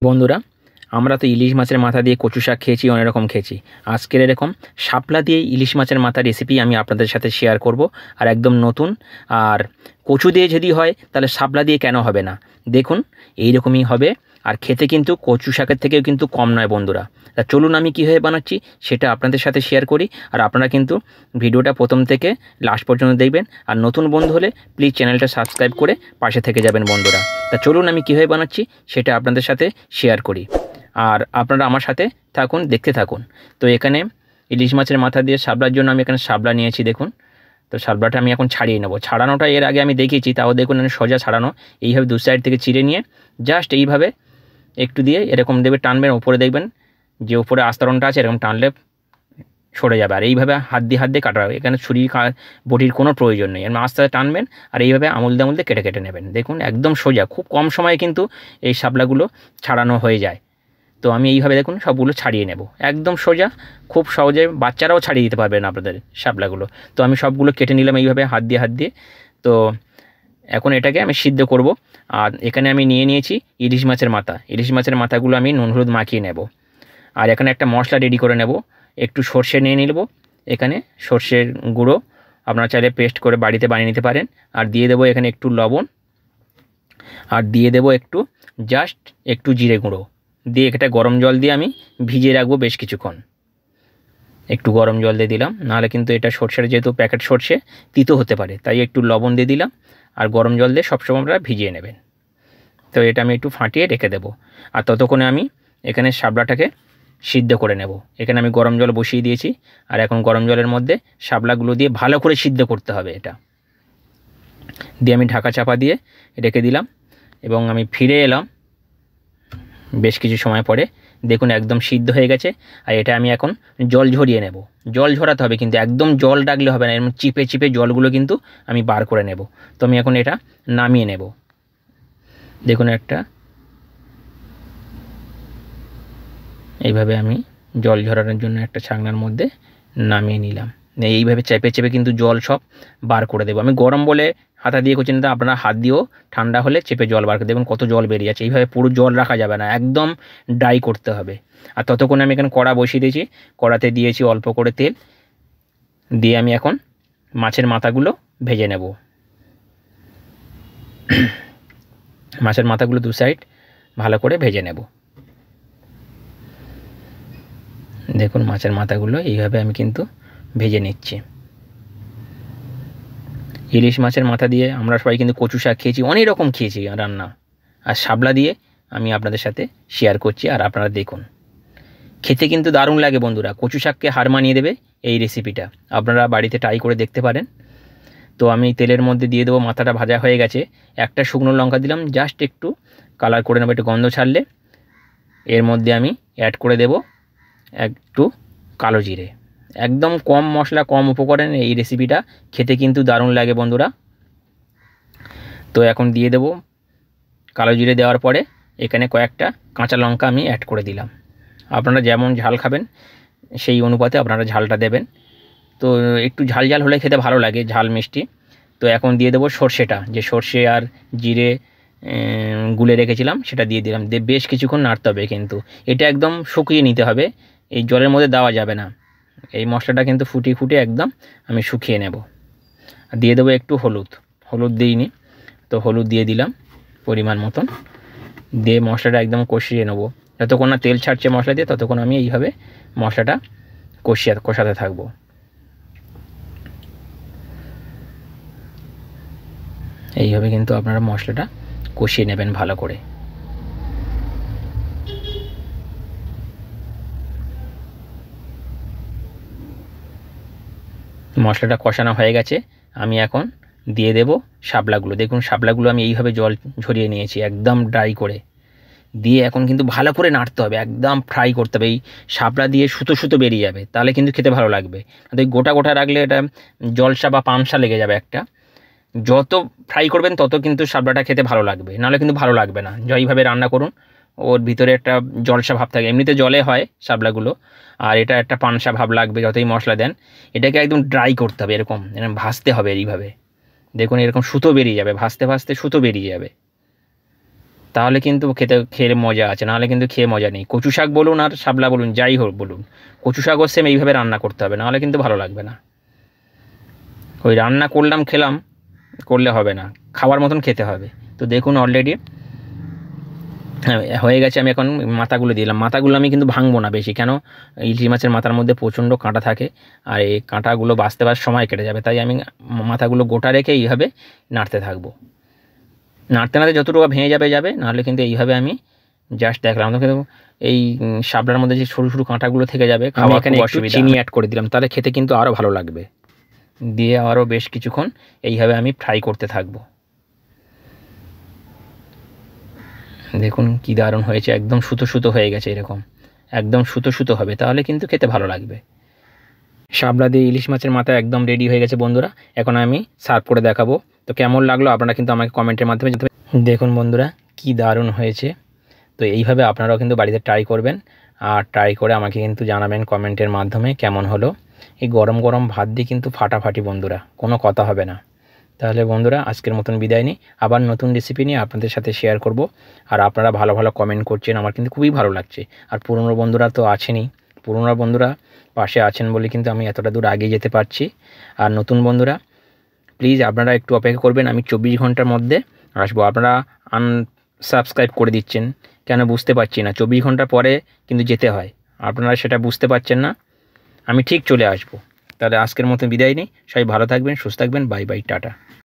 বন্ধুরা, আমরা তো ইলিশ মাছের মাথা দিয়ে কচু শাক খেয়েছি, অনেক রকম খেয়েছি। আজকের এরকম শাপলা দিয়ে ইলিশ মাছের মাথা রেসিপি আমি আপনাদের সাথে শেয়ার করব। আর একদম নতুন। আর কচু দিয়ে যদি হয় তাহলে শাপলা দিয়ে কেন হবে না, দেখুন এইরকমই হবে। আর খেতে কিন্তু কচু শাকের থেকেও কিন্তু কম নয় বন্ধুরা। তা চলুন আমি কীভাবে বানাচ্ছি সেটা আপনাদের সাথে শেয়ার করি। আর আপনারা কিন্তু ভিডিওটা প্রথম থেকে লাস্ট পর্যন্ত দেখবেন। আর নতুন বন্ধু হলে প্লিজ চ্যানেলটা সাবস্ক্রাইব করে পাশে থেকে যাবেন বন্ধুরা। তা চলুন আমি কীভাবে বানাচ্ছি সেটা আপনাদের সাথে শেয়ার করি, আর আপনারা আমার সাথে থাকুন, দেখতে থাকুন। তো এখানে ইলিশ মাছের মাথা দিয়ে শাপলার জন্য আমি এখানে শাপলা নিয়েছি, দেখুন। তো শাপলাটা আমি এখন ছাড়িয়ে নেব। ছাড়ানোটা এর আগে আমি দেখিয়েছি, তাও দেখুন আমি সোজা ছাড়ানো। এইভাবে দু সাইড থেকে চিড়ে নিয়ে জাস্ট এইভাবে একটু দিয়ে এরকম দেবে, টানবেন, ওপরে দেখবেন যে উপরে আস্তরণটা আছে, এরকম টানলে সরে যাবে। আর এইভাবে হাত দিয়ে কাটা হবে, এখানে ছুরি বটির কোনো প্রয়োজন নেই। এর আস্তে আস্তে টানবেন আর এইভাবে আমুল দিয়ে কেটে কেটে নেবেন। দেখুন একদম সোজা, খুব কম সময়ে কিন্তু এই শাপলাগুলো ছাড়ানো হয়ে যায়। তো আমি এইভাবে দেখুন সবগুলো ছাড়িয়ে নেব, একদম সোজা, খুব সহজে বাচ্চারাও ছাড়িয়ে দিতে পারবেন আপনাদের শাপলাগুলো। তো আমি সবগুলো কেটে নিলাম এইভাবে হাত দিয়ে। তো এখন এটাকে আমি সিদ্ধ করব। আর এখানে আমি নিয়েছি ইলিশ মাছের মাথা। ইলিশ মাছের মাথাগুলো আমি নুন হলুদ মাখিয়ে নেব। আর এখানে একটা মশলা রেডি করে নেব। একটু সর্ষে নিয়ে নেব, এখানে সর্ষের গুঁড়ো, আপনারা চাইলে পেস্ট করে বাড়িতে বানিয়ে নিতে পারেন। আর দিয়ে দেবো এখানে একটু লবণ, আর দিয়ে দেবো জাস্ট একটু জিরে গুঁড়ো দিয়ে এটা গরম জল দিয়ে আমি ভিজিয়ে রাখবো বেশ কিছুক্ষণ। একটু গরম জল দিয়ে দিলাম, নাহলে কিন্তু এটা সর্ষের যেহেতু প্যাকেট সর্ষে তিতো হতে পারে, তাই একটু লবণ দিয়ে দিলাম। আর গরম জল দিয়ে সবসময় আপনারা ভিজিয়ে নেবেন। তো এটা আমি একটু ফাটিয়ে রেখে দেবো। আর ততক্ষণে আমি এখানে শাপলাটাকে সিদ্ধ করে নেব। এখানে আমি গরম জল বসিয়ে দিয়েছি। আর এখন গরম জলের মধ্যে শাপলাগুলো দিয়ে ভালো করে সিদ্ধ করতে হবে। এটা দিয়ে আমি ঢাকা চাপা দিয়ে রেখে দিলাম এবং আমি ফিরে এলাম বেশ কিছু সময় পরে। দেখুন একদম সিদ্ধ হয়ে গেছে। আর এটা আমি এখন জল ঝরিয়ে নেব। জল ঝরাতে হবে, কিন্তু একদম জল ডাকলে হবে না, এরকম চিপে চিপে জলগুলো কিন্তু আমি বার করে নেব। তো আমি এখন এটা নামিয়ে নেব। দেখুন এইভাবে আমি জল ঝরানোর জন্য একটা ছাকনার মধ্যে নামিয়ে নিলাম। এইভাবে চেপে চেপে কিন্তু জল সব বার করে দেবো। আমি গরম বলে হাতা দিয়ে করছি না, আপনারা হাত দিয়েও ঠান্ডা হলে চেপে জল বার করে দেবেন। কত জল বেরিয়ে যাচ্ছে। এইভাবে পুরো জল রাখা যাবে না, একদম ড্রাই করতে হবে। আর ততক্ষণে আমি এখানে কড়া বসিয়ে দিয়েছি, কড়াতে দিয়েছি অল্প করে তেল দিয়ে আমি এখন মাছের মাথাগুলো ভেজে নেব। মাছের মাথাগুলো দু সাইড ভালো করে ভেজে নেব। দেখুন মাছের মাথাগুলো এইভাবে আমি কিন্তু ভেজে নিচ্ছি। ইলিশ মাছের মাথা দিয়ে আমরা সবাই কিন্তু কচু শাক খেয়েছি, অনেক রকম খেয়েছি রান্না। আর শাপলা দিয়ে আমি আপনাদের সাথে শেয়ার করছি। আর আপনারা দেখুন খেতে কিন্তু দারুণ লাগে বন্ধুরা। কচু শাককে হার মানিয়ে দেবে এই রেসিপিটা, আপনারা বাড়িতে ট্রাই করে দেখতে পারেন। তো আমি তেলের মধ্যে দিয়ে দেবো, মাথাটা ভাজা হয়ে গেছে। একটা শুকনো লঙ্কা দিলাম, জাস্ট একটু কালার করে নেবো, একটু গন্ধ ছাড়লে। এর মধ্যে আমি অ্যাড করে দেব একটু কালো জিরে। একদম কম মশলা কম উপকরণ এই রেসিপিটা খেতে কিন্তু দারুণ লাগে বন্ধুরা। তো এখন দিয়ে দেব কালো জিরে। দেওয়ার পরে এখানে কয়েকটা কাঁচা লঙ্কা আমি অ্যাড করে দিলাম। আপনারা যেমন ঝাল খাবেন সেই অনুপাতে আপনারা ঝালটা দেবেন। তো একটু ঝাল ঝাল হলে খেতে ভালো লাগে, ঝাল মিষ্টি। তো এখন দিয়ে দেবো সর্ষেটা, যে সর্ষে আর জিরে গুলে রেখেছিলাম সেটা দিয়ে দিলাম। দিয়ে বেশ কিছুক্ষণ নাড়তে হবে, কিন্তু এটা একদম শুকিয়ে নিতে হবে, এই জলের মধ্যে দেওয়া যাবে না। এই মশলাটা কিন্তু ফুটিয়ে একদম আমি শুকিয়ে নেব। দিয়ে দেবো একটু হলুদ দিইনি, তো হলুদ দিয়ে দিলাম পরিমাণ মতন। দিয়ে মশলাটা একদম কষিয়ে নেব। যতক্ষণ না তেল ছাড়ছে মশলা দিয়ে, ততক্ষণ আমি এইভাবে মশলাটা কষাতে থাকবো। এইভাবে কিন্তু আপনারা মশলাটা কষিয়ে নেবেন ভালো করে। মশলাটা কষানো হয়ে গেছে। আমি এখন দিয়ে দেব শাপলাগুলো। দেখুন শাপলাগুলো আমি এইভাবে জল ঝরিয়ে নিয়েছি একদম ড্রাই করে। দিয়ে এখন কিন্তু ভালো করে নাড়তে হবে, একদম ফ্রাই করতে হবে। এই শাপলা দিয়ে সুতো বেরিয়ে যাবে, তাহলে কিন্তু খেতে ভালো লাগবে। গোটা গোটা রাখলে এটা জলসা বা পামসা লেগে যাবে একটা। যত ফ্রাই করবেন তত কিন্তু শাপলাটা খেতে ভালো লাগবে, নাহলে কিন্তু ভালো লাগবে না। এইভাবে রান্না করুন, ওর ভিতরে একটা জলসা ভাব থাকে। এমনিতে জলে হয় শাপলাগুলো, আর এটা একটা পানসা ভাব লাগবে যতই মশলা দেন। এটাকে একদম ড্রাই করতে হবে, এরকম ভাজতে হবে এইভাবে। দেখুন এরকম সুতো বেরিয়ে যাবে, ভাজতে ভাজতে সুতো বেরিয়ে যাবে। তাহলে কিন্তু খেয়ে মজা আছে, নাহলে কিন্তু খেয়ে মজা নেই। কচু শাক বলুন আর শাপলা বলুন, যাই হোক বলুন, কচু শাকও সেম এইভাবে রান্না করতে হবে, নাহলে কিন্তু ভালো লাগবে না। ওই রান্না করলাম খেলাম করলে হবে না, খাওয়ার মতন খেতে হবে। তো দেখুন অলরেডি হ্যাঁ হয়ে গেছে। আমি এখন মাথাগুলো দিলাম। মাথাগুলো আমি কিন্তু ভাঙবো না বেশি, কেন ইলিশ মাছের মাথার মধ্যে প্রচণ্ড কাঁটা থাকে, আর এই কাঁটাগুলো বাঁচতে সময় কেটে যাবে, তাই আমি মাথাগুলো গোটা রেখে এইভাবে নাড়তে থাকবো। নাড়তে নাড়তে যতটুকু ভেঙে যাবে, নাহলে কিন্তু এইভাবে আমি জাস্ট দেখলাম। তো কিন্তু এই শাপলার মধ্যে যে সরু সরু কাঁটাগুলো থেকে যাবে, আমি এখানে একটু চিনি অ্যাড করে দিলাম, তাহলে খেতে কিন্তু আরও ভালো লাগবে। দিয়ে আরও বেশ কিছুক্ষণ এইভাবে আমি ফ্রাই করতে থাকবো। দেখুন কি দারুণ হয়েছে, একদম সুতো সুতো হয়ে গেছে, এরকম একদম সুতো সুতো হবে, তাহলে কিন্তু খেতে ভালো লাগবে। শাপলা দিয়ে ইলিশ মাছের মাথা একদম রেডি হয়ে গেছে বন্ধুরা। এখন আমি সার্ভ করে দেখাবো। তো কেমন লাগলো আপনারা কিন্তু আমাকে কমেন্টের মাধ্যমে জানাতে পারেন। দেখুন বন্ধুরা কি দারুণ হয়েছে। তো এইভাবে আপনারাও কিন্তু বাড়িতে ট্রাই করবেন, আর ট্রাই করে আমাকে কিন্তু জানাবেন কমেন্টের মাধ্যমে কেমন হলো। এই গরম গরম ভাত দিয়ে কিন্তু ফাটাফাটি বন্ধুরা, কোনো কথা হবে না। তাহলে বন্ধুরা আজকের মতন বিদায় নিই, আবার নতুন রেসিপি নিয়ে আপনাদের সাথে শেয়ার করব। আর আপনারা ভালো ভালো কমেন্ট করছেন, আমার কিন্তু খুবই ভালো লাগছে। আর পুরনো বন্ধুরা তো আছেনই, পুরনো বন্ধুরা পাশে আছেন বলে কিন্তু আমি এতটা দূর এগিয়ে যেতে পারছি। আর নতুন বন্ধুরা প্লিজ আপনারা একটু অপেক্ষা করবেন, আমি 24 ঘন্টার মধ্যে আসবো। আপনারা আনসাবস্ক্রাইব করে দিচ্ছেন কেন বুঝতে পারছি না, 24 ঘন্টা পরে কিন্তু যেতে হয়, আপনারা সেটা বুঝতে পারছেন না। আমি ঠিক চলে আসবো। তাহলে আজকের মতো বিদায় নিই, সবাই ভালো থাকবেন, সুস্থ থাকবেন, বাই বাই, টাটা।